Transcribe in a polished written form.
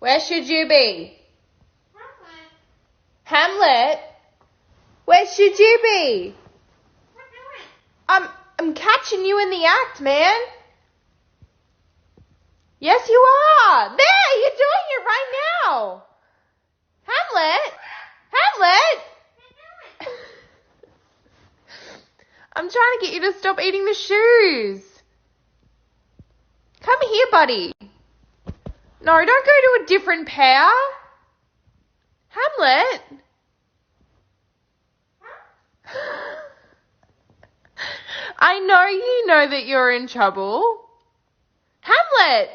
Where should you be? Hamlet? Where should you be? I'm catching you in the act, man. Yes, you are. There, you're doing it right now. Hamlet? I'm trying to get you to stop eating the shoes. Come here, buddy. No, don't go to a different pair. Hamlet? I know you know that you're in trouble. Hamlet!